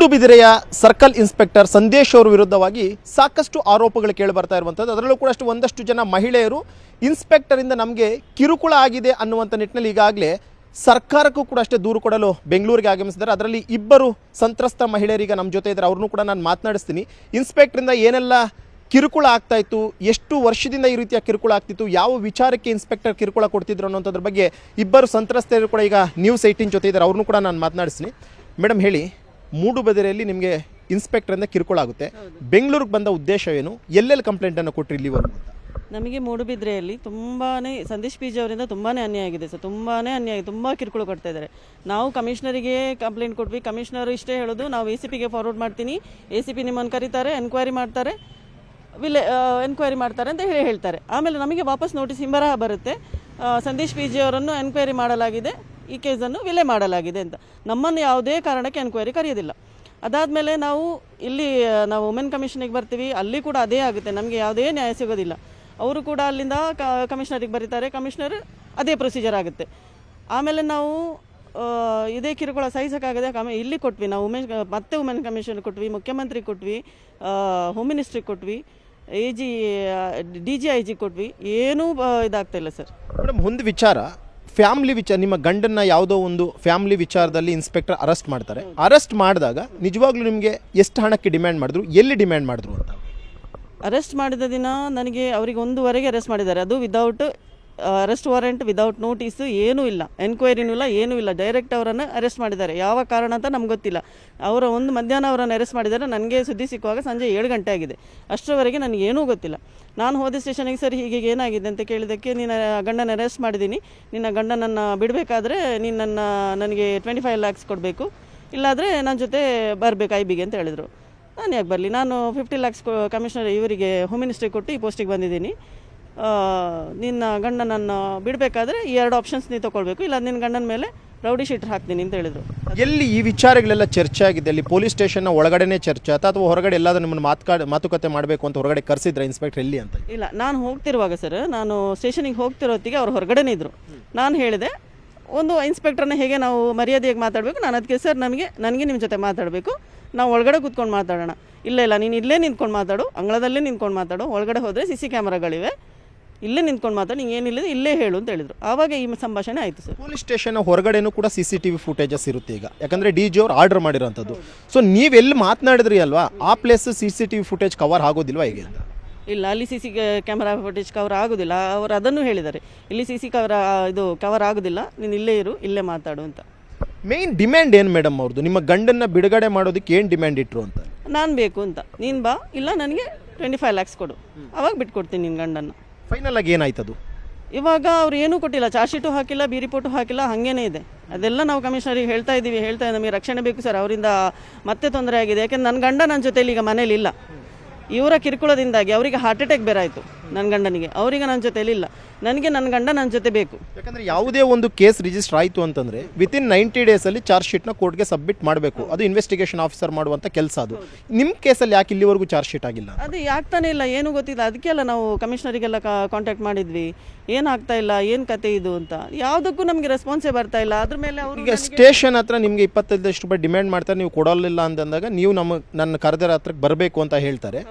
ಮೂಡುಬಿದಿರೆಯ circle inspector Sandesh ಅವರ ವಿರುದ್ಧವಾಗಿ ಸಾಕಷ್ಟು ಆರೋಪಗಳು ಕೇಳಿ ಬರ್ತಾ ಇರುವಂಥದ್ದು. ಅದರಲ್ಲೂ ಕೂಡ ಒಂದಷ್ಟು ಜನ ಮಹಿಳೆಯರು ಇನ್ಸ್ಪೆಕ್ಟರಿಂದ ನಮಗೆ ಕಿರುಕುಳ ಆಗಿದೆ ಅನ್ನುವಂಥ ನಿಟ್ಟಿನಲ್ಲಿ ಈಗಾಗಲೇ ಸರ್ಕಾರಕ್ಕೂ ಕೂಡ ಅಷ್ಟೇ ದೂರು ಕೊಡಲು ಬೆಂಗಳೂರಿಗೆ ಆಗಮಿಸಿದ್ದಾರೆ. ಅದರಲ್ಲಿ ಇಬ್ಬರು ಸಂತ್ರಸ್ತ ಮಹಿಳೆಯರಿಗೆ ನಮ್ಮ ಜೊತೆ ಇದ್ದಾರೆ. ಅವ್ರನ್ನೂ ಕೂಡ ನಾನು ಮಾತನಾಡಿಸ್ತೀನಿ. ಇನ್ಸ್ಪೆಕ್ಟರಿಂದ ಏನೆಲ್ಲ ಕಿರುಕುಳ ಆಗ್ತಾ ಇತ್ತು, ಎಷ್ಟು ವರ್ಷದಿಂದ ಈ ರೀತಿಯ ಕಿರುಕುಳ ಆಗ್ತಿತ್ತು, ಯಾವ ವಿಚಾರಕ್ಕೆ ಇನ್ಸ್ಪೆಕ್ಟರ್ ಕಿರುಕುಳ ಕೊಡ್ತಿದ್ರು ಅನ್ನೋದ್ರ ಬಗ್ಗೆ ಇಬ್ಬರು ಸಂತ್ರಸ್ತೆಯರು ಕೂಡ ಈಗ ನ್ಯೂಸ್ 18 ಜೊತೆ ಇದ್ದಾರೆ. ಅವ್ರನ್ನೂ ಕೂಡ ನಾನು ಮಾತನಾಡಿಸ್ತೀನಿ. ಮೇಡಮ್ ಹೇಳಿ, ಮೂಡುಬಿದಿರೆಯಲ್ಲಿ ನಿಮಗೆ ಇನ್ಸ್ಪೆಕ್ಟರಿಂದ ಕಿರುಕುಳ ಆಗುತ್ತೆ, ಬೆಂಗಳೂರಿಗೆ ಬಂದ ಉದ್ದೇಶ ಏನು, ಎಲ್ಲೆಲ್ಲಿ ಕಂಪ್ಲೇಂಟನ್ನು ಕೊಟ್ಟರು ಇಲ್ಲಿವರೆಗೂ ಅಂತ? ನಮಗೆ ಮೂಡುಬಿದ್ರೆಯಲ್ಲಿ ತುಂಬಾ ಸಂದೇಶ್ ಪಿ ಜಿ ಅವರಿಂದ ತುಂಬಾ ಅನ್ಯಾಯ ಆಗಿದೆ ಸರ್. ತುಂಬಾ ಅನ್ಯಾಯ, ತುಂಬ ಕಿರುಕುಳ ಕೊಡ್ತಾ ಇದ್ದಾರೆ. ನಾವು ಕಮಿಷನರಿಗೆ ಕಂಪ್ಲೇಂಟ್ ಕೊಟ್ವಿ. ಕಮಿಷನರ್ ಇಷ್ಟೇ ಹೇಳೋದು, ನಾವು ACPಗೆ ಫಾರ್ವರ್ಡ್ ಮಾಡ್ತೀನಿ, ACP ನಿಮ್ಮನ್ನು ಕರೀತಾರೆ, ಎನ್ಕ್ವೈರಿ ಮಾಡ್ತಾರೆ, ಎನ್ಕ್ವೈರಿ ಮಾಡ್ತಾರೆ ಅಂತ ಹೇಳ್ತಾರೆ. ಆಮೇಲೆ ನಮಗೆ ವಾಪಸ್ ನೋಟಿಸ್ ಹಿಂಬರಹ ಬರುತ್ತೆ, ಸಂದೇಶ್ ಪಿ ಜಿ ಅವರನ್ನು ಎನ್ಕ್ವೈರಿ ಮಾಡಲಾಗಿದೆ, ಈ ಕೇಸನ್ನು ವಿಲೆ ಮಾಡಲಾಗಿದೆ ಅಂತ. ನಮ್ಮನ್ನು ಯಾವುದೇ ಕಾರಣಕ್ಕೆ ಎನ್ಕ್ವೈರಿ ಕರೆಯೋದಿಲ್ಲ. ಅದಾದಮೇಲೆ ನಾವು ವುಮೆನ್ ಕಮಿಷನಿಗೆ ಬರ್ತೀವಿ, ಅಲ್ಲಿ ಕೂಡ ಅದೇ ಆಗುತ್ತೆ, ನಮಗೆ ಯಾವುದೇ ನ್ಯಾಯ ಸಿಗೋದಿಲ್ಲ. ಅವರು ಕೂಡ ಅಲ್ಲಿಂದ ಕಮಿಷನರಿಗೆ ಬರೀತಾರೆ, ಕಮಿಷನರ್ ಅದೇ ಪ್ರೊಸೀಜರ್ ಆಗುತ್ತೆ. ಆಮೇಲೆ ನಾವು ಇದೇ ಕಿರುಕುಳ ಸಹಿಸೋಕ್ಕಾಗದೆ ಇಲ್ಲಿ ಕೊಟ್ವಿ, ನಾವು ವುಮೆನ್ ಕಮಿಷನ್ ಕೊಟ್ವಿ, ಮುಖ್ಯಮಂತ್ರಿಗೆ ಕೊಟ್ವಿ, ಹೋಮ್ ಮಿನಿಸ್ಟ್ರಿಗೆ ಕೊಟ್ವಿ, DGIG ಕೊಟ್ವಿ, ಏನೂ ಇದಾಗ್ತಾ ಇಲ್ಲ ಸರ್. ಮೇಡಮ್, ಒಂದು ವಿಚಾರ, ಫ್ಯಾಮಿಲಿ ವಿಚಾರ, ನಿಮ್ಮ ಗಂಡನ್ನ ಯಾವುದೋ ಒಂದು ಫ್ಯಾಮಿಲಿ ವಿಚಾರದಲ್ಲಿ ಇನ್ಸ್ಪೆಕ್ಟರ್ ಅರೆಸ್ಟ್ ಮಾಡ್ತಾರೆ. ಅರೆಸ್ಟ್ ಮಾಡಿದಾಗ ನಿಜವಾಗ್ಲೂ ನಿಮಗೆ ಎಷ್ಟು ಹಣಕ್ಕೆ ಡಿಮ್ಯಾಂಡ್ ಮಾಡಿದ್ರು, ಎಲ್ಲಿ ಡಿಮ್ಯಾಂಡ್ ಮಾಡಿದ್ರು ಅಂತ? ಅರೆಸ್ಟ್ ಮಾಡಿದ ದಿನ ನನಗೆ ಅವರಿಗೆ 1:15 ಅರೆಸ್ಟ್ ಮಾಡಿದ್ದಾರೆ. ಅದು without arrest warrant, without notice, ಏನೂ ಇಲ್ಲ, ಎನ್ಕ್ವೈರಿನೂ ಇಲ್ಲ, ಏನೂ ಇಲ್ಲ. ಡೈರೆಕ್ಟ್ ಅವರನ್ನು ಅರೆಸ್ಟ್ ಮಾಡಿದ್ದಾರೆ. ಯಾವ ಕಾರಣ ಅಂತ ನಮ್ಗೆ ಗೊತ್ತಿಲ್ಲ. ಮಧ್ಯಾಹ್ನ ಅವರನ್ನು ಅರೆಸ್ಟ್ ಮಾಡಿದ್ದಾರೆ. ನನಗೆ ಸುದ್ದಿ ಸಿಕ್ಕುವಾಗ ಸಂಜೆ 7 ಗಂಟೆ ಆಗಿದೆ. ಅಷ್ಟರವರೆಗೆ ನನಗೇನೂ ಗೊತ್ತಿಲ್ಲ. ನಾನು ಹೋದ ಸ್ಟೇಷನಿಗೆ ಸರ್ ಹೀಗೆ ಏನಾಗಿದೆ ಅಂತ ಕೇಳಿದ್ದಕ್ಕೆ, ನಿನ್ನ ಗಂಡನ ಅರೆಸ್ಟ್ ಮಾಡಿದ್ದೀನಿ, ನಿನ್ನ ಗಂಡನನ್ನು ಬಿಡಬೇಕಾದ್ರೆ ನನಗೆ 25 lakhs ಕೊಡಬೇಕು, ಇಲ್ಲಾದರೆ ನನ್ನ ಜೊತೆ ಬರಬೇಕು IBಗೆ ಅಂತ ಹೇಳಿದರು. ನಾನು ಯಾಕೆ ಬರಲಿ, ನಾನು 50 lakhs ಕಮಿಷನರ್ ಇವರಿಗೆ ಹೋಮ್ ಮಿನಿಸ್ಟ್ರಿಗೆ ಕೊಟ್ಟು ಈ ಪೋಸ್ಟಿಗೆ ಬಂದಿದ್ದೀನಿ. ನಿನ್ನ ಗಂಡನನ್ನು ಬಿಡಬೇಕಾದ್ರೆ ಈ 2 ಆಪ್ಷನ್ಸ್ ನೀವು ತೊಗೊಳ್ಬೇಕು, ಇಲ್ಲ ನಿನ್ನ ಗಂಡನ ಮೇಲೆ ರೌಡಿ ಶೀಟರ್ ಹಾಕ್ತೀನಿ ಅಂತ ಹೇಳಿದರು. ಎಲ್ಲಿ ಈ ವಿಚಾರಗಳೆಲ್ಲ ಚರ್ಚೆ ಆಗಿದೆ? ಅಲ್ಲಿ ಪೊಲೀಸ್ ಸ್ಟೇಷನ್ನ ಒಳಗಡೆನೇ ಚರ್ಚೆ ಅಥವಾ ಹೊರಗಡೆ ಎಲ್ಲಾದರೂ ನಿಮ್ಮನ್ನು ಮಾತುಕತೆ ಮಾಡಬೇಕು ಅಂತ ಹೊರಗಡೆ ಕರೆಸಿದ್ರೆ ಇನ್ಸ್ಪೆಕ್ಟರ್ ಎಲ್ಲಿ ಅಂತ? ಇಲ್ಲ, ನಾನು ಹೋಗ್ತಿರುವಾಗ ಸರ್, ನಾನು ಸ್ಟೇಷನಿಗೆ ಹೋಗ್ತಿರೋ ಹೊತ್ತಿಗೆ ಅವ್ರು ಹೊರಗಡೆನೇ ಇದ್ದರು. ನಾನು ಹೇಳಿದೆ, ಒಂದು ಇನ್ಸ್ಪೆಕ್ಟರ್ನ ಹೇಗೆ ನಾವು ಮರ್ಯಾದೆಯಾಗಿ ಮಾತಾಡಬೇಕು, ನಾನು ಅದಕ್ಕೆ ಸರ್ ನನಗೆ ನಿಮ್ಮ ಜೊತೆ ಮಾತಾಡಬೇಕು, ನಾವು ಒಳಗಡೆ ಕೂತ್ಕೊಂಡು ಮಾತಾಡೋಣ. ಇಲ್ಲ ನೀನು ಇಲ್ಲೇ ನಿಂತ್ಕೊಂಡು ಮಾತಾಡು, ಅಂಗಳದಲ್ಲೇ ನಿಂತ್ಕೊಂಡು ಮಾತಾಡು, ಒಳಗಡೆ ಹೋದರೆ CC ಕ್ಯಾಮರಾಗಳಿವೆ, ಇಲ್ಲೇ ನಿಂತ್ಕೊಂಡು ಮಾತಾಡಿ, ನಿಂಗೆ ಏನಿಲ್ಲ ಇಲ್ಲೇ ಹೇಳು ಅಂತ ಹೇಳಿದ್ರು. ಆವಾಗ ಈ ಸಂಭಾಷಣೆ ಆಯಿತು ಸರ್. ಪೊಲೀಸ್ ಸ್ಟೇಷನ್ ಹೊರಗಡೆನೂ ಕೂಡ CCTV ಫುಟೇಜಸ್ ಇರುತ್ತೆ ಈಗ, ಯಾಕಂದರೆ DG ಅವ್ರು ಆರ್ಡರ್ ಮಾಡಿರೋಂಥದ್ದು. ಸೊ ನೀವೆಲ್ಲಿ ಮಾತನಾಡಿದ್ರಿ ಅಲ್ವಾ, ಆ ಪ್ಲೇಸ್ CCTV ಫುಟೇಜ್ ಕವರ್ ಆಗೋದಿಲ್ವಾ ಹೇಗೆ ಅಂತ? ಇಲ್ಲ, ಅಲ್ಲಿ CC ಕ್ಯಾಮರಾ ಫುಟೇಜ್ ಕವರ್ ಆಗೋದಿಲ್ಲ. ಅವರು ಅದನ್ನು ಹೇಳಿದ್ದಾರೆ, ಇಲ್ಲಿ CC ಕವರ್ ಆಗೋದಿಲ್ಲ, ನೀನು ಇಲ್ಲೇ ಇರು, ಇಲ್ಲೇ ಮಾತಾಡು ಅಂತ. ಮೇನ್ ಡಿಮ್ಯಾಂಡ್ ಏನು ಮೇಡಮ್ ಅವ್ರದ್ದು? ನಿಮ್ಮ ಗಂಡನ್ನ ಬಿಡುಗಡೆ ಮಾಡೋದಕ್ಕೆ ಏನು ಡಿಮ್ಯಾಂಡ್ ಇಟ್ಟರು ಅಂತ? ನಾನು ಬೇಕು ಅಂತ, ನೀನು ಬಾ, ಇಲ್ಲ ನನಗೆ 25 lakhs ಕೊಡು, ಅವಾಗ ಬಿಟ್ಕೊಡ್ತೀನಿ ನಿನ್ನ ಗಂಡನ್ನು. ಫೈನಲ್ ಆಗಿ ಏನಾಯ್ತದು? ಇವಾಗ ಅವ್ರು ಏನೂ ಕೊಟ್ಟಿಲ್ಲ, ಚಾರ್ಜ್ ಶೀಟು ಹಾಕಿಲ್ಲ, ಬಿ ರಿಪೋರ್ಟು ಹಾಕಿಲ್ಲ, ಹಾಗೇನೇ ಇದೆ. ಅದೆಲ್ಲ ನಾವು ಕಮಿಷನರಿಗೆ ಹೇಳ್ತಾ ಇದ್ದೀವಿ, ನಮಗೆ ರಕ್ಷಣೆ ಬೇಕು ಸರ್, ಅವರಿಂದ ಮತ್ತೆ ತೊಂದರೆ ಆಗಿದೆ. ಯಾಕೆಂದ್ರೆ ನನ್ನ ಗಂಡ ನನ್ನ ಜೊತೆಲಿ ಈಗ ಮನೇಲಿ ಇಲ್ಲ. ಇವರ ಕಿರುಕುಳದಿಂದಾಗಿ ಅವರಿಗೆ ಹಾರ್ಟ್ ಅಟ್ಯಾಕ್ ಬೇರೆ ಆಯಿತು, ನನ್ನ ಗಂಡನಿಗೆ. ಅವರಿಗೆ ನನ್ನ ಜೊತೆಲಿ ಇಲ್ಲ, ನನಗೆ ನನ್ನ ಗಂಡ ನನ್ನ ಜೊತೆ ಬೇಕು. ಯಾಕಂದರೆ ಯಾವುದೇ ಒಂದು ಕೇಸ್ ರಿಜಿಸ್ಟರ್ ಆಯಿತು ಅಂತಂದರೆ ವಿತಿನ್ 90 ಡೇಸಲ್ಲಿ ಚಾರ್ಜ್ ಶೀಟ್ನ ಕೋರ್ಟ್ಗೆ ಸಬ್ಮಿಟ್ ಮಾಡಬೇಕು. ಅದು ಇನ್ವೆಸ್ಟಿಗೇಷನ್ ಆಫೀಸರ್ ಮಾಡುವಂಥ ಕೆಲಸ. ಅದು ನಿಮ್ಮ ಕೇಸಲ್ಲಿ ಯಾಕೆ ಇಲ್ಲಿವರೆಗೂ ಚಾರ್ಜ್ ಶೀಟ್ ಆಗಿಲ್ಲ? ಅದು ಯಾಗ್ತಾನೆ ಇಲ್ಲ, ಏನೂ ಗೊತ್ತಿಲ್ಲ. ಅದಕ್ಕೆಲ್ಲ ನಾವು ಕಮಿಷನರಿಗೆಲ್ಲ ಕಾಂಟ್ಯಾಕ್ಟ್ ಮಾಡಿದ್ವಿ, ಏನಾಗ್ತಾ ಇಲ್ಲ, ಏನು ಕತೆ ಇದು ಅಂತ. ಯಾವುದಕ್ಕೂ ನಮಗೆ ರೆಸ್ಪಾನ್ಸೇ ಬರ್ತಾ ಇಲ್ಲ. ಅದ್ರ ಮೇಲೆ ಈಗ ಸ್ಟೇಷನ್ ಹತ್ರ ನಿಮಗೆ 25 ರೂಪಾಯಿ ಡಿಮ್ಯಾಂಡ್ ಮಾಡ್ತಾರೆ, ನೀವು ಕೊಡೋಲ್ಲ ಅಂತಂದಾಗ ನೀವು ನನ್ನ ಕರೆದರ ಹತ್ರಕ್ಕೆ ಬರಬೇಕು ಅಂತ ಹೇಳ್ತಾರೆ.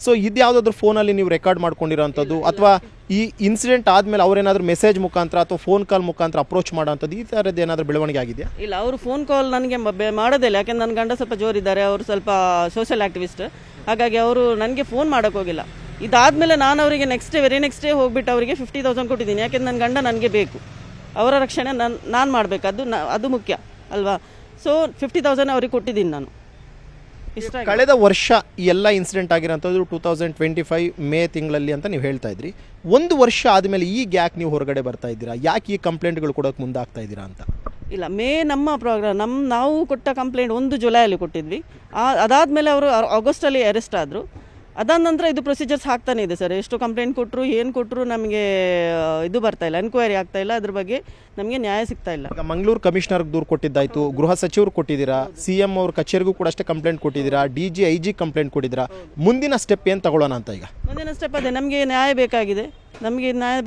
ಸೊ ಇದು ಯಾವುದಾದ್ರೂ ಫೋನಲ್ಲಿ ನೀವು ರೆಕಾರ್ಡ್ ಮಾಡ್ಕೊಂಡಿರೋಂಥದ್ದು, ಅಥವಾ ಈ ಇನ್ಸಿಡೆಂಟ್ ಆದಮೇಲೆ ಅವ್ರೇನಾದ್ರೂ ಮೆಸೇಜ್ ಮುಖಾಂತರ ಅಥವಾ ಫೋನ್ ಕಾಲ್ ಮುಖಾಂತರ ಅಪ್ರೋಚ್ ಮಾಡೋಂಥದ್ದು, ಈ ಥರದ್ದು ಏನಾದರೂ ಬೆಳವಣಿಗೆ ಆಗಿದೆಯಾ? ಇಲ್ಲ, ಅವರು ಫೋನ್ ಕಾಲ್ ನನಗೆ ಮಾಡೋದಿಲ್ಲ. ಯಾಕೆಂದ್ರೆ ನನ್ನ ಗಂಡ ಸ್ವಲ್ಪ ಜೋರಿದ್ದಾರೆ, ಅವರು ಸ್ವಲ್ಪ ಸೋಷಿಯಲ್ ಆ್ಯಕ್ಟಿವಿಸ್ಟ್, ಹಾಗಾಗಿ ಅವರು ನನಗೆ ಫೋನ್ ಮಾಡೋಕ್ಕೋಗಿಲ್ಲ. ಇದಾದಮೇಲೆ ನಾನು ಅವರಿಗೆ ವೆರಿ ನೆಕ್ಸ್ಟ್ ಡೇ ಹೋಗ್ಬಿಟ್ಟು ಅವರಿಗೆ 50,000 ಕೊಟ್ಟಿದ್ದೀನಿ. ಯಾಕೆಂದ್ರೆ ನನ್ನ ಗಂಡ ನನಗೆ ಬೇಕು, ಅವರ ರಕ್ಷಣೆ ನಾನು ಮಾಡಬೇಕು, ಅದು ಮುಖ್ಯ ಅಲ್ವಾ. ಸೊ 50,000 ಅವ್ರಿಗೆ ಕೊಟ್ಟಿದ್ದೀನಿ ನಾನು. ಕಳೆದ ವರ್ಷ ಈ ಎಲ್ಲ ಇನ್ಸಿಡೆಂಟ್ ಆಗಿರೋಂಥದ್ದು 2025 ಮೇ ತಿಂಗಳಲ್ಲಿ ಅಂತ ನೀವು ಹೇಳ್ತಾ ಇದ್ರಿ. 1 ವರ್ಷ ಆದಮೇಲೆ ಈಗ ಯಾಕೆ ನೀವು ಹೊರಗಡೆ ಬರ್ತಾ ಇದ್ದೀರಾ, ಯಾಕೆ ಈ ಕಂಪ್ಲೇಂಟ್ಗಳು ಕೊಡೋಕೆ ಮುಂದಾಗ್ತಾ ಇದ್ದೀರಾ ಅಂತ? ಇಲ್ಲ, ನಮ್ಮ ಪ್ರೋಗ್ರಾಮ್ ನಾವು ಕೊಟ್ಟ ಕಂಪ್ಲೇಂಟ್ 1 ಜುಲೈಯಲ್ಲಿ ಕೊಟ್ಟಿದ್ವಿ. ಅದಾದಮೇಲೆ ಅವರು ಆಗಸ್ಟಲ್ಲಿ ಅರೆಸ್ಟ್ ಆದರು. ಅದಾದ ನಂತರ ಇದು ಪ್ರೊಸೀಜರ್ಸ್ ಆಗ್ತಾನೆ ಇದೆ ಸರ್. ಎಷ್ಟು ಕಂಪ್ಲೇಂಟ್ ಕೊಟ್ಟರು, ಏನು ಕೊಟ್ಟರು, ನಮಗೆ ಇದು ಬರ್ತಾ ಇಲ್ಲ, ಎನ್ಕ್ವೈರಿ ಆಗ್ತಾ ಇಲ್ಲ, ಅದ್ರ ಬಗ್ಗೆ ನಮಗೆ ನ್ಯಾಯ ಸಿಗ್ತಾ ಇಲ್ಲ. ಈಗ ಮಂಗಳೂರು ಕಮಿಷನರ್ಗೆ ದೂರು ಕೊಟ್ಟಿದ್ದಾಯಿತು, ಗೃಹ ಸಚಿವರು ಕೊಟ್ಟಿದ್ದೀರಾ, CM ಅವ್ರ ಕಚೇರಿಗೂ ಕೂಡ ಅಷ್ಟೇ ಕಂಪ್ಲೇಂಟ್ ಕೊಟ್ಟಿದ್ದೀರಾ, DGIG ಕಂಪ್ಲೇಂಟ್ ಕೊಟ್ಟಿದ್ದೀರಾ. ಮುಂದಿನ ಸ್ಟೆಪ್ ಏನು ತಗೊಳ್ಳೋಣ ಅಂತ? ಈಗ ಮುಂದಿನ ಸ್ಟೆಪ್ ಅದೇ, ನಮಗೆ ನ್ಯಾಯ ಬೇಕಾಗಿದೆ. ನಮಗೆ ನ್ಯಾಯ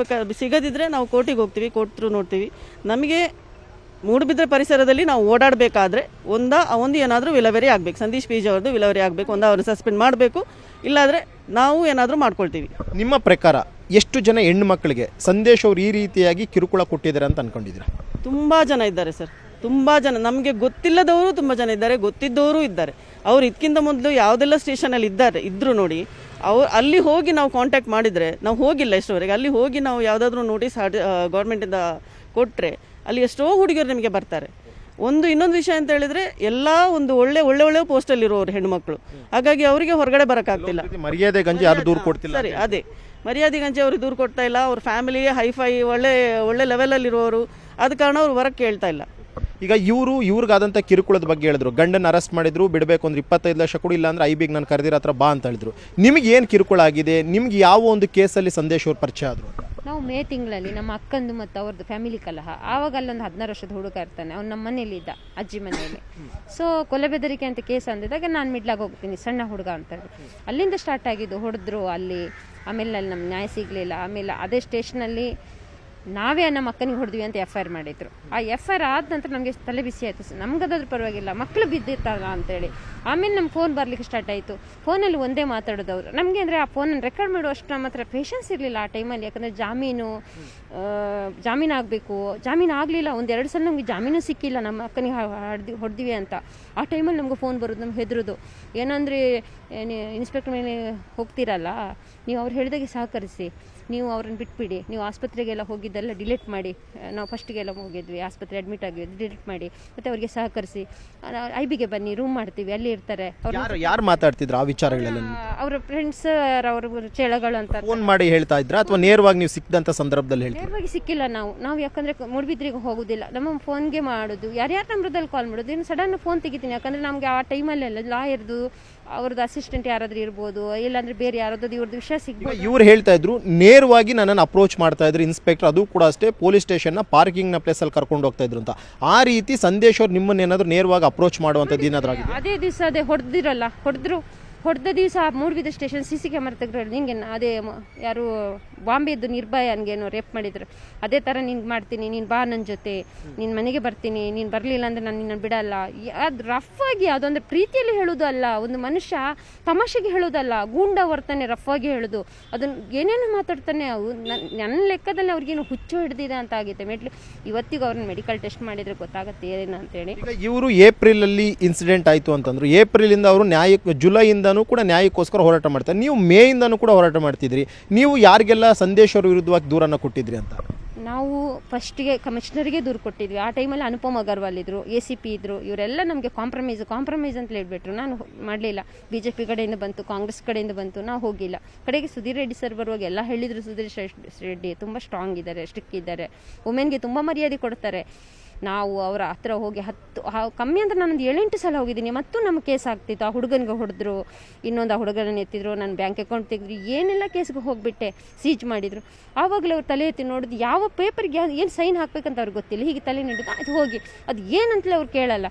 ಸಿಗದಿದ್ದರೆ ನಾವು ಕೋರ್ಟಿಗೆ ಹೋಗ್ತೀವಿ, ಕೋರ್ಟ್ ಥ್ರೂ ನೋಡ್ತೀವಿ. ನಮಗೆ ಮೂಡುಬಿದ್ರೆ ಪರಿಸರದಲ್ಲಿ ನಾವು ಓಡಾಡಬೇಕಾದ್ರೆ ಒಂದು ಏನಾದರೂ ವಿಲೇವಾರಿ ಆಗಬೇಕು. ಸಂದೀಶ್ ಪಿ ಜಿ ಅವ್ರದ್ದು ವಿಲೇವಾರಿ ಆಗಬೇಕು, ಅವ್ರನ್ನ ಸಸ್ಪೆಂಡ್ ಮಾಡಬೇಕು, ಇಲ್ಲಾಂದರೆ ನಾವು ಏನಾದರೂ ಮಾಡ್ಕೊಳ್ತೀವಿ. ನಿಮ್ಮ ಪ್ರಕಾರ ಎಷ್ಟು ಜನ ಹೆಣ್ಣು ಮಕ್ಕಳಿಗೆ ಸಂದೇಶ್ ಅವರು ಈ ರೀತಿಯಾಗಿ ಕಿರುಕುಳ ಕೊಟ್ಟಿದ್ದಾರೆ ಅಂತ ಅನ್ಕೊಂಡಿದ್ದೀರಾ? ತುಂಬ ಜನ ಇದ್ದಾರೆ ಸರ್, ತುಂಬ ಜನ. ನಮಗೆ ಗೊತ್ತಿಲ್ಲದವರು ತುಂಬ ಜನ ಇದ್ದಾರೆ, ಗೊತ್ತಿದ್ದವರು ಇದ್ದಾರೆ. ಅವ್ರು ಇದಕ್ಕಿಂತ ಮೊದಲು ಯಾವುದೆಲ್ಲ ಸ್ಟೇಷನಲ್ಲಿ ಇದ್ದರು ನೋಡಿ, ಅಲ್ಲಿ ಹೋಗಿ ನಾವು ಕಾಂಟ್ಯಾಕ್ಟ್ ಮಾಡಿದರೆ, ನಾವು ಹೋಗಿಲ್ಲ ಇಷ್ಟವರೆಗೆ, ಅಲ್ಲಿ ಹೋಗಿ ನಾವು ಯಾವುದಾದ್ರೂ ನೋಟಿಸ್ ಗೌರ್ಮೆಂಟಿಂದ ಕೊಟ್ಟರೆ ಅಲ್ಲಿ ಎಷ್ಟೋ ಹುಡುಗಿಯರು ನಿಮಗೆ ಬರ್ತಾರೆ. ಇನ್ನೊಂದು ವಿಷಯ ಅಂತ ಹೇಳಿದರೆ ಎಲ್ಲ ಒಂದು ಒಳ್ಳೆ ಪೋಸ್ಟಲ್ಲಿರೋರು ಹೆಣ್ಮಕ್ಳು, ಹಾಗಾಗಿ ಅವರಿಗೆ ಹೊರಗಡೆ ಬರೋಕ್ಕಾಗ್ತಿಲ್ಲ. ಮರ್ಯಾದೆ ಗಂಜಿ ಯಾರು ದೂರ ಕೊಡ್ತಿಲ್ಲ. ಸರಿ, ಅದೇ ಮರ್ಯಾದೆ ಗಂಜಿ ಅವ್ರಿಗೆ ದೂರ ಕೊಡ್ತಾ ಇಲ್ಲ. ಅವ್ರ ಫ್ಯಾಮಿಲಿ ಹೈಫೈ ಒಳ್ಳೆ ಲೆವೆಲಲ್ಲಿರೋರು, ಆದ ಕಾರಣ ಅವ್ರು ಹೊರಗೆ ಕೇಳ್ತಾ ಇಲ್ಲ. ಈಗ ಇವ್ರಿಗಾದಂಥ ಕಿರುಕುಳದ ಬಗ್ಗೆ ಹೇಳಿದ್ರು, ಗಂಡನ ಅರೆಸ್ಟ್ ಮಾಡಿದ್ರು, ಬಿಡಬೇಕು ಅಂದ್ರೆ 25 ಲಕ್ಷ ಕೊಡಿ, ಇಲ್ಲ ಅಂದ್ರೆ ಐಬಿಗೆ ನಾನು ಕರೆದಿರೋ ಹತ್ರ ಬಾ ಅಂತ ಹೇಳಿದ್ರು. ನಿಮ್ಗೆ ಏನು ಕಿರುಕುಳ ಆಗಿದೆ? ನಿಮ್ಗೆ ಯಾವ ಒಂದು ಕೇಸಲ್ಲಿ ಸಂದೇಶ್ ಅವ್ರು ಪರಿಚಯ ಆದರು? ನಾವು ಮೇ ತಿಂಗಳಲ್ಲಿ ನಮ್ಮ ಅಕ್ಕಂದು ಮತ್ತು ಅವ್ರದ್ದು ಫ್ಯಾಮಿಲಿ ಕಲಹ, ಆವಾಗ ಅಲ್ಲೊಂದು 16 ವರ್ಷದ ಹುಡುಗ ಇರ್ತಾನೆ, ಅವ್ನು ನಮ್ಮ ಮನೇಲಿ ಇದ್ದ, ಅಜ್ಜಿ ಮನೆಯಲ್ಲಿ. ಸೊ ಕೊಲೆ ಬೆದರಿಕೆ ಅಂತ ಕೇಸ್ ಅಂದಿದಾಗ ನಾನು ಮಿಡ್ಲಾಗಿ ಹೋಗ್ತೀನಿ, ಸಣ್ಣ ಹುಡುಗ ಅಂತ ಹೇಳಿ. ಅಲ್ಲಿಂದ ಸ್ಟಾರ್ಟ್ ಆಗಿದ್ದು, ಹೊಡೆದ್ರು ಅಲ್ಲಿ. ಆಮೇಲೆ ಅಲ್ಲಿ ನಮ್ಮ ನ್ಯಾಯ ಸಿಗಲಿಲ್ಲ. ಆಮೇಲೆ ಅದೇ ಸ್ಟೇಷನಲ್ಲಿ ನಾವೇ ನಮ್ಮ ಅಕ್ಕನಿಗೆ ಹೊಡೆದ್ವಿ ಅಂತ FIR ಮಾಡಿದ್ರು. ಆ FIR ಆದ ನಂತರ ನಮಗೆ ತಲೆ ಬಿಸಿ ಆಯಿತು. ನಮ್ಗದಾದ್ರೂ ಪರವಾಗಿಲ್ಲ, ಮಕ್ಕಳು ಬಿದ್ದಿರ್ತಾರ ಅಂತೇಳಿ. ಆಮೇಲೆ ನಮ್ಮ ಫೋನ್ ಬರಲಿಕ್ಕೆ ಸ್ಟಾರ್ಟ್ ಆಯಿತು. ಫೋನಲ್ಲಿ ಒಂದೇ ಮಾತಾಡೋದವ್ರು ನಮಗೆ. ಅಂದರೆ ಆ ಫೋನನ್ನು ರೆಕಾರ್ಡ್ ಮಾಡುವಷ್ಟು ನಮ್ಮ ಹತ್ರ ಪೇಷನ್ಸ್ ಇರಲಿಲ್ಲ ಆ ಟೈಮಲ್ಲಿ. ಯಾಕಂದರೆ ಜಾಮೀನು ಆಗಬೇಕು, ಜಾಮೀನು ಆಗಲಿಲ್ಲ. 1-2 ಸಲ ನಮಗೆ ಜಾಮೀನು ಸಿಕ್ಕಿಲ್ಲ, ನಮ್ಮ ಅಕ್ಕನಿಗೆ ಹೊಡೆದಿವಿ ಅಂತ. ಆ ಟೈಮಲ್ಲಿ ನಮ್ಗೆ ಫೋನ್ ಬರೋದು, ನಮ್ಗೆ ಹೆದರೋದು. ಏನಂದರೆ ಇನ್ಸ್ಪೆಕ್ಟರ್ ಮೇಲೆ ಹೋಗ್ತೀರಲ್ಲ, ನೀವು ಅವ್ರು ಹೇಳಿದಾಗೆ ಸಹಕರಿಸಿ, ನೀವು ಅವ್ರನ್ನ ಬಿಟ್ಬಿಡಿ, ನೀವು ಆಸ್ಪತ್ರೆಗೆಲ್ಲ ಹೋಗಿದ್ದೆಲ್ಲ ಡಿಲೀಟ್ ಮಾಡಿ. ನಾವು ಫಸ್ಟಿಗೆಲ್ಲ ಹೋಗಿದ್ವಿ, ಆಸ್ಪತ್ರೆ ಅಡ್ಮಿಟ್ ಆಗಿದ್ವಿ, ಡಿಲೀಟ್ ಮಾಡಿ, ಮತ್ತು ಅವರಿಗೆ ಸಹಕರಿಸಿ, IBಗೆ ಬನ್ನಿ, ರೂಮ್ ಮಾಡ್ತೀವಿ, ಅಲ್ಲಿ ಇರ್ತಾರೆ. ಯಾರು ಮಾತಾಡ್ತಿದ್ರು ಆ ವಿಚಾರಗಳೆಲ್ಲ? ಅವರ ಫ್ರೆಂಡ್ಸ್, ಅವ್ರ ಚೇಳಗಳು ಅಂತ ಫೋನ್ ಮಾಡಿ ಹೇಳ್ತಾ ಇದ್ರ ಅಥವಾ ನೇರವಾಗಿ ನೀವು ಸಿಕ್ಕದಂತ ಸಂದರ್ಭದಲ್ಲಿ ಹೇಳ್ತೀರಾ? ನೇರವಾಗಿ ಸಿಕ್ಕಿಲ್ಲ ನಾವು ಯಾಕಂದ್ರೆ ಮೂಡುಬಿದ್ರಿಗೆ ಹೋಗೋದಿಲ್ಲ, ನಮ್ಮ ಫೋನ್ಗೆ ಮಾಡೋದು, ಯಾರ್ಯಾರ ನಂಬರದಲ್ಲಿ ಕಾಲ್ ಮಾಡೋದು. ಇನ್ನು ಸಡನ್ ಫೋನ್ ತೆಗಿತೀನಿ, ಯಾಕಂದ್ರೆ ನಮಗೆ ಆ ಟೈಮಲ್ಲೆಲ್ಲ ಲಾಯರ್ದು, ಅವ್ರದ್ದು ಅಸಿಸ್ಟೆಂಟ್ ಯಾರಾದ್ರೂ ಇರ್ಬೋದು, ಇಲ್ಲಾಂದ್ರೆ ಬೇರೆ ಯಾರಾದ್ರೂ ಇವ್ರದ್ದು ವಿಷಯ ಸಿಗ್ಬೋದು. ಇವ್ರು ಹೇಳ್ತಾ ಇದ್ರು ನೇರವಾಗಿ ನನ್ನನ್ನು ಅಪ್ರೋಚ್ ಮಾಡ್ತಾ ಇದ್ರು ಇನ್ಸ್ಪೆಕ್ಟರ್, ಅದು ಕೂಡ ಅಷ್ಟೇ ಪೊಲೀಸ್ ಸ್ಟೇಷನ್ನ ಪಾರ್ಕಿಂಗ್ನ ಪ್ಲೇಸಲ್ಲಿ ಕರ್ಕೊಂಡು ಹೋಗ್ತಾ ಇದ್ರು ಅಂತ. ಆ ರೀತಿ ಸಂದೇಶ್ ಅವ್ರು ನಿಮ್ಮನ್ನ ಏನಾದ್ರು ನೇರವಾಗಿ ಅಪ್ರೋಚ್ ಮಾಡುವಂಥದ್ದು ಏನಾದ್ರೂ ಆಗಿದೆ? ಅದೇ ದಿವಸ ಅದೇ ಹೊಡೆದ ದಿವಸ ಮೂಡುಬಿದ್ರೆ ಸ್ಟೇಷನ್ CC ಕ್ಯಾಮರಾ ತೆಗೆದು, ನಿಂಗೆ ಅದೇ ಯಾರು ಬಾಂಬೆದ್ದು ನಿರ್ಭಯನ್ಗೇನೋ ರೇಪ್ ಮಾಡಿದ್ರು, ಅದೇ ಥರ ನಿನ್ಗೆ ಮಾಡ್ತೀನಿ, ನೀನು ಬಾ ನನ್ನ ಜೊತೆ, ನಿನ್ನ ಮನೆಗೆ ಬರ್ತೀನಿ, ನೀನು ಬರಲಿಲ್ಲ ಅಂದರೆ ನಾನು ನಿನ್ನ ಬಿಡಲ್ಲ. ಅದು ರಫ್ ಆಗಿ, ಅದೊಂದು ಪ್ರೀತಿಯಲ್ಲಿ ಹೇಳೋದು ಅಲ್ಲ, ಒಂದು ಮನುಷ್ಯ ತಮಾಷೆಗೆ ಹೇಳೋದಲ್ಲ, ಗೂಂಡ ವರ್ತನೆ ರಫ್ ಆಗಿ ಹೇಳೋದು. ಅದನ್ನು ಏನೇನು ಮಾತಾಡ್ತಾನೆ. ನನ್ನ ಲೆಕ್ಕದಲ್ಲಿ ಅವ್ರಿಗೇನು ಹುಚ್ಚು ಹಿಡ್ದಿದೆ ಅಂತ ಆಗೈತೆ. ಇವತ್ತಿಗೂ ಅವ್ರನ್ನ ಮೆಡಿಕಲ್ ಟೆಸ್ಟ್ ಮಾಡಿದರೆ ಗೊತ್ತಾಗುತ್ತೆ ಏನು ಅಂತೇಳಿ. ಈಗ ಇವರು ಏಪ್ರಿಲಲ್ಲಿ ಇನ್ಸಿಡೆಂಟ್ ಆಯಿತು ಅಂತಂದ್ರು, ಏಪ್ರಿಲಿಂದ ಅವರು ಜುಲೈಯಿಂದನೂ ಕೂಡ ನ್ಯಾಯಕ್ಕೋಸ್ಕರ ಹೋರಾಟ ಮಾಡ್ತಾರೆ. ನೀವು ಮೇಯಿಂದನೂ ಕೂಡ ಹೋರಾಟ ಮಾಡ್ತಿದ್ರಿ. ನೀವು ಯಾರಿಗೆಲ್ಲ ಸಂದೇಶ್ ಅವ್ರ ವಿರುದ್ಧವಾಗಿ ದೂರನ್ನು ಕೊಟ್ಟಿದ್ರಿ ಅಂತ? ನಾವು ಫಸ್ಟಿಗೆ ಕಮಿಷನರಿಗೆ ದೂರು ಕೊಟ್ಟಿದ್ವಿ. ಆ ಟೈಮಲ್ಲಿ ಅನುಪಮ್ ಅಗರ್ವಾಲ್ ಇದ್ರು, ACP ಇದ್ರು, ಇವರೆಲ್ಲ ನಮಗೆ ಕಾಂಪ್ರಮೈಸ್ ಅಂತ ಹೇಳ್ಬಿಟ್ರು. ನಾನು ಮಾಡಲಿಲ್ಲ. BJP ಕಡೆಯಿಂದ ಬಂತು, ಕಾಂಗ್ರೆಸ್ ಕಡೆಯಿಂದ ಬಂತು, ನಾವು ಹೋಗಿಲ್ಲ. ಕಡೆಗೆ ಸುಧೀರ್ ರೆಡ್ಡಿ ಸರ್ ಬರುವಾಗ ಎಲ್ಲ ಹೇಳಿದ್ರು, ಸುಧೀರ್ ರೆಡ್ಡಿ ತುಂಬ ಸ್ಟ್ರಾಂಗ್ ಇದ್ದಾರೆ, ಸ್ಟ್ರಿಕ್ ಇದ್ದಾರೆ, ವುಮೆನ್ಗೆ ತುಂಬ ಮರ್ಯಾದೆ ಕೊಡ್ತಾರೆ. ನಾವು ಅವರ ಹತ್ರ ಹೋಗಿ ಕಮ್ಮಿ ಅಂದ್ರೆ ನಾನೊಂದು 7-8 ಸಲ ಹೋಗಿದ್ದೀನಿ. ಮತ್ತು ನಮ್ಮ ಕೇಸ್ ಆಗ್ತಿತ್ತು. ಆ ಹುಡುಗನಿಗೆ ಹೊಡೆದ್ರು, ಇನ್ನೊಂದು ಆ ಹುಡುಗನ ಎತ್ತಿದ್ರು, ನನ್ನ ಬ್ಯಾಂಕ್ ಅಕೌಂಟ್ ತೆಗೆದ್ರು, ಏನೆಲ್ಲ ಕೇಸ್ಗೆ ಹೋಗಿಬಿಟ್ಟೆ, ಸೀಜ್ ಮಾಡಿದ್ರು. ಆವಾಗಲೇ ಅವ್ರು ತಲೆ ಎತ್ತಿ ನೋಡಿದ್ರು, ಯಾವ ಪೇಪರ್ಗೆ ಏನು ಸೈನ್ ಹಾಕ್ಬೇಕಂತ ಅವ್ರಿಗೆ ಗೊತ್ತಿಲ್ಲ. ಹೀಗೆ ತಲೆ ನೀಡಿದ್ದು, ಅದು ಹೋಗಿ ಅದು ಏನಂತಲೇ ಅವ್ರು ಕೇಳಲ್ಲ.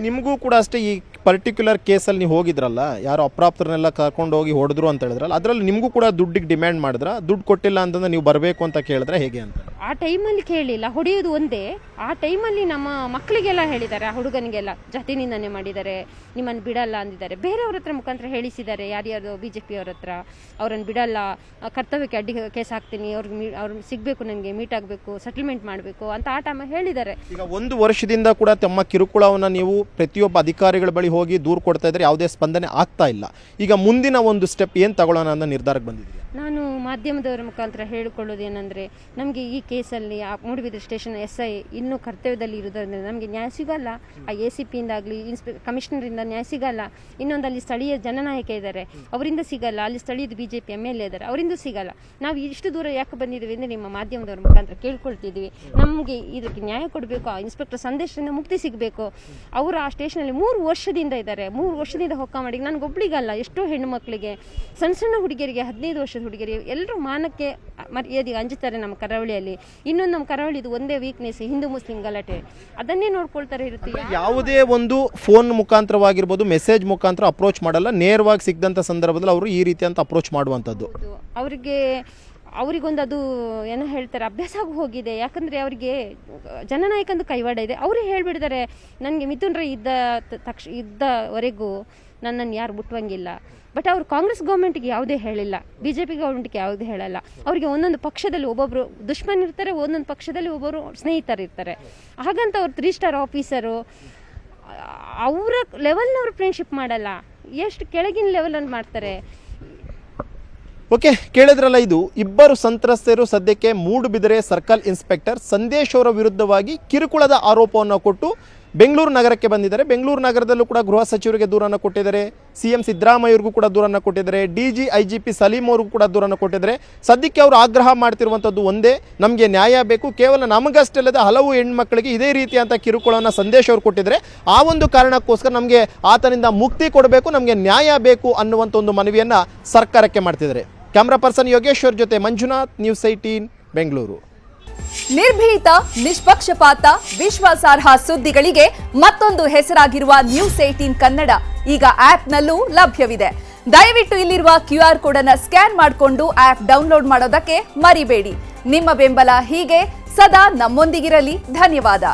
ನಿಮಗೂ ಕೂಡ ಅಷ್ಟೇ ಈ ಪರ್ಟಿಕ್ಯುಲರ್ ಕೇಸಲ್ಲಿ ನೀವು ಹೋಗಿದ್ರಲ್ಲ, ಯಾರು ಅಪ್ರಾಪ್ತರನ್ನೆಲ್ಲ ಕರ್ಕೊಂಡು ಹೋಗಿ ಹೊಡೆದ್ರು ಅಂತ ಹೇಳಿದ್ರಲ್ಲ, ಅದರಲ್ಲಿ ನಿಮಗೂ ಕೂಡ ದುಡ್ಡಿಗೆ ಡಿಮ್ಯಾಂಡ್ ಮಾಡಿದ್ರ? ದುಡ್ಡು ಕೊಟ್ಟಿಲ್ಲ ಅಂತಂದ್ರೆ ನೀವು ಬರಬೇಕು ಅಂತ ಕೇಳಿದ್ರೆ ಹೇಗೆ ಅಂತ? ಆ ಟೈಮಲ್ಲಿ ಕೇಳಿಲ್ಲ, ಹೊಡೆಯೋದು ಒಂದೇ. ಆ ಟೈಮಲ್ಲಿ ನಮ್ಮ ಮಕ್ಕಳಿಗೆಲ್ಲ ಹೇಳಿದ್ದಾರೆ, ಆ ಹುಡುಗನಿಗೆಲ್ಲ ಜಾತಿನಿಂದನೇ ಮಾಡಿದ್ದಾರೆ, ನಿಮ್ಮನ್ನು ಬಿಡಲ್ಲ ಅಂದಿದ್ದಾರೆ. ಬೇರೆಯವ್ರ ಹತ್ರ ಮುಖಾಂತರ ಹೇಳಿಸಿದ್ದಾರೆ, ಯಾರ್ಯಾರು BJP ಅವ್ರ ಹತ್ರ, ಅವ್ರನ್ನ ಬಿಡಲ್ಲ, ಕರ್ತವ್ಯಕ್ಕೆ ಅಡ್ಡಿ ಕೇಸ್ ಹಾಕ್ತೀನಿ, ಅವ್ರಿಗೆ ಸಿಗಬೇಕು, ನನಗೆ ಮೀಟ್ ಆಗಬೇಕು, ಸೆಟಲ್ಮೆಂಟ್ ಮಾಡಬೇಕು ಅಂತ ಆ ಟೈಮ್ ಹೇಳಿದ್ದಾರೆ. ಈಗ 1 ವರ್ಷದಿಂದ ಕೂಡ ತಮ್ಮ ಕಿರುಕುಳವನ್ನು ನೀವು ಪ್ರತಿಯೊಬ್ಬ ಅಧಿಕಾರಿಗಳ ಬಳಿ ಹೋಗಿ ದೂರು ಕೊಡ್ತಾ ಇದ್ರೆ ಯಾವುದೇ ಸ್ಪಂದನೆ ಆಗ್ತಾ ಇಲ್ಲ. ಈಗ ಮುಂದಿನ ಒಂದು ಸ್ಟೆಪ್ ಏನು ತಗೊಳ್ಳೋಣ ಅನ್ನೋ ನಿರ್ಧಾರಕ್ಕೆ ಬಂದಿದ್ದೀವಿ. ನಾನು ಮಾಧ್ಯಮದವರ ಮುಖಾಂತರ ಹೇಳಿಕೊಳ್ಳೋದು ಏನಂದರೆ, ನಮಗೆ ಈ ಕೇಸಲ್ಲಿ ಆ ಮೂಡುಬಿದ್ರೆ ಸ್ಟೇಷನ್ SI ಇನ್ನೂ ಕರ್ತವ್ಯದಲ್ಲಿ ಇರೋದ್ರಿಂದ ನಮಗೆ ನ್ಯಾಯ ಸಿಗಲ್ಲ. ಆ ACPಯಿಂದಾಗಲಿ ಕಮಿಷನರಿಂದ ನ್ಯಾಯ ಸಿಗಲ್ಲ. ಇನ್ನೊಂದು ಅಲ್ಲಿ ಸ್ಥಳೀಯ ಜನನಾಯಕ ಇದ್ದಾರೆ, ಅವರಿಂದ ಸಿಗಲ್ಲ. ಅಲ್ಲಿ ಸ್ಥಳೀಯದ BJP MLA ಇದ್ದಾರೆ, ಅವರಿಂದ ಸಿಗಲ್ಲ. ನಾವು ಇಷ್ಟು ದೂರ ಯಾಕೆ ಬಂದಿದ್ದೀವಿ ಅಂದರೆ ನಿಮ್ಮ ಮಾಧ್ಯಮದವರ ಮುಖಾಂತರ ಕೇಳ್ಕೊಳ್ತಿದ್ದೀವಿ. ನಮಗೆ ಇದಕ್ಕೆ ನ್ಯಾಯ ಕೊಡಬೇಕು, ಆ ಇನ್ಸ್ಪೆಕ್ಟರ್ ಸಂದೇಶದಿಂದ ಮುಕ್ತಿ ಸಿಗಬೇಕು. ಅವರು ಆ ಸ್ಟೇಷನಲ್ಲಿ 3 ವರ್ಷದಿಂದ ಇದ್ದಾರೆ, 3 ವರ್ಷದಿಂದ ಹೊಕ್ಕ ಮಾಡಿ ನನಗೊಬ್ಳಿಗಲ್ಲ, ಎಷ್ಟೋ ಹೆಣ್ಣು ಮಕ್ಕಳಿಗೆ, ಸಣ್ಣ ಹುಡುಗಿಯರಿಗೆ, 15 ವರ್ಷದ ಹುಡುಗಿಯರಿಗೆ, ಎಲ್ಲರೂ ಮಾನಕ್ಕೆ ಮರ್ಯಾದೆಗೆ ಅಂಜುತ್ತಾರೆ ನಮ್ಮ ಕರಾವಳಿಯಲ್ಲಿ. ಇನ್ನೊಂದು ನಮ್ಮ ಕರಾವಳಿದು ಒಂದೇ ವೀಕ್ನೆಸ್, ಹಿಂದೂ ಮುಸ್ಲಿಂ ಗಲಾಟೆ, ಅದನ್ನೇ ನೋಡ್ಕೊಳ್ತಾರೆ ಇರುತ್ತೆ. ಯಾವುದೇ ಒಂದು ಫೋನ್ ಮುಖಾಂತರವಾಗಿರ್ಬೋದು, ಮೆಸೇಜ್ ಮುಖಾಂತರ ಅಪ್ರೋಚ್ ಮಾಡಲ್ಲ, ನೇರವಾಗಿ ಸಿಗದಂಥ ಸಂದರ್ಭದಲ್ಲಿ ಅವರು ಈ ರೀತಿ ಅಂತ ಅಪ್ರೋಚ್ ಮಾಡುವಂಥದ್ದು. ಅವರಿಗೆ ಅವರಿಗೊಂದು ಅದು ಏನೋ ಹೇಳ್ತಾರೆ ಅಭ್ಯಾಸ ಆಗಿ ಹೋಗಿದೆ. ಯಾಕಂದರೆ ಅವರಿಗೆ ಜನನಾಯಕಂದು ಕೈವಾಡ ಇದೆ. ಅವರೇ ಹೇಳಿಬಿಡ್ತಾರೆ, ನನಗೆ ಮಿಥುನ್ ರೈ ಇದ್ದವರೆಗೂ ನನ್ನನ್ನು ಯಾರು ಮುಟ್ಟುವಂಗಿಲ್ಲ. ಬಟ್ ಅವರು ಕಾಂಗ್ರೆಸ್ ಗೌರ್ಮೆಂಟ್ಗೆ ಯಾವುದೇ ಹೇಳಿಲ್ಲ, ಬಿ ಜೆ ಪಿ ಗೌರ್ಮೆಂಟ್ಗೆ ಯಾವುದೇ ಹೇಳಲ್ಲ. ಅವರಿಗೆ ಒಂದೊಂದು ಪಕ್ಷದಲ್ಲಿ ಒಬ್ಬೊಬ್ಬರು ದುಶ್ಮನ್ ಇರ್ತಾರೆ, ಒಂದೊಂದು ಪಕ್ಷದಲ್ಲಿ ಒಬ್ಬರು ಸ್ನೇಹಿತರು ಇರ್ತಾರೆ. ಹಾಗಂತ ಅವ್ರು 3 ಸ್ಟಾರ್ ಆಫೀಸರು ಅವರ ಲೆವೆಲ್ನವ್ರು ಫ್ರೆಂಡ್ಶಿಪ್ ಮಾಡಲ್ಲ, ಎಷ್ಟು ಕೆಳಗಿನ ಲೆವೆಲಲ್ಲಿ ಮಾಡ್ತಾರೆ. ಓಕೆ, ಕೇಳಿದ್ರಲ್ಲ, ಇದು ಇಬ್ಬರು ಸಂತ್ರಸ್ತರು ಸದ್ಯಕ್ಕೆ ಮೂಡುಬಿದಿರೆ ಸರ್ಕಲ್ ಇನ್ಸ್ಪೆಕ್ಟರ್ ಸಂದೇಶ್ ಅವರ ವಿರುದ್ಧವಾಗಿ ಕಿರುಕುಳದ ಆರೋಪವನ್ನು ಕೊಟ್ಟು ಬೆಂಗಳೂರು ನಗರಕ್ಕೆ ಬಂದಿದ್ದಾರೆ. ಬೆಂಗಳೂರು ನಗರದಲ್ಲೂ ಕೂಡ ಗೃಹ ಸಚಿವರಿಗೆ ದೂರನ್ನು ಕೊಟ್ಟಿದ್ದಾರೆ, CM ಸಿದ್ದರಾಮಯ್ಯವ್ರಿಗೂ ಕೂಡ ದೂರನ್ನು ಕೊಟ್ಟಿದ್ದಾರೆ, DG IGP ಸಲೀಂ ಅವ್ರಿಗೂ ಕೂಡ ದೂರನ್ನು ಕೊಟ್ಟಿದ್ದಾರೆ. ಸದ್ಯಕ್ಕೆ ಅವರು ಆಗ್ರಹ ಮಾಡ್ತಿರುವಂಥದ್ದು ಒಂದೇ, ನಮಗೆ ನ್ಯಾಯ ಬೇಕು. ಕೇವಲ ನಮಗಷ್ಟೇ ಅಲ್ಲದೆ ಹಲವು ಹೆಣ್ಮಕ್ಳಿಗೆ ಇದೇ ರೀತಿಯಂಥ ಕಿರುಕುಳವನ್ನು ಸಂದೇಶ್ ಅವರು ಕೊಟ್ಟಿದ್ದಾರೆ. ಆ ಒಂದು ಕಾರಣಕ್ಕೋಸ್ಕರ ನಮಗೆ ಆತನಿಂದ ಮುಕ್ತಿ ಕೊಡಬೇಕು, ನಮಗೆ ನ್ಯಾಯ ಬೇಕು ಅನ್ನುವಂಥ ಒಂದು ಮನವಿಯನ್ನು ಸರ್ಕಾರಕ್ಕೆ ಮಾಡ್ತಿದ್ದಾರೆ. ಕ್ಯಾಮ್ರಾ ಪರ್ಸನ್ ಯೋಗೇಶ್ವರ್ ಜೊತೆ ಮಂಜುನಾಥ್, ನ್ಯೂಸ್ 18 ಬೆಂಗಳೂರು. ನಿರ್ಭೀತ, ನಿಷ್ಪಕ್ಷಪಾತ, ವಿಶ್ವಾಸಾರ್ಹ ಸುದ್ದಿಗಳಿಗೆ ಮತ್ತೊಂದು ಹೆಸರಾಗಿರುವ ನ್ಯೂಸ್ 18 ಕನ್ನಡ ಈಗ ಆಪ್ನಲ್ಲೂ ಲಭ್ಯವಿದೆ. ದಯವಿಟ್ಟು ಇಲ್ಲಿರುವ QR ಕೋಡ್ ಅನ್ನು ಸ್ಕ್ಯಾನ್ ಮಾಡಿಕೊಂಡು ಆಪ್ ಡೌನ್ಲೋಡ್ ಮಾಡೋದಕ್ಕೆ ಮರಿಬೇಡಿ. ನಿಮ್ಮ ಬೆಂಬಲ ಹೀಗೆ ಸದಾ ನಮ್ಮೊಂದಿಗಿರಲಿ. ಧನ್ಯವಾದ.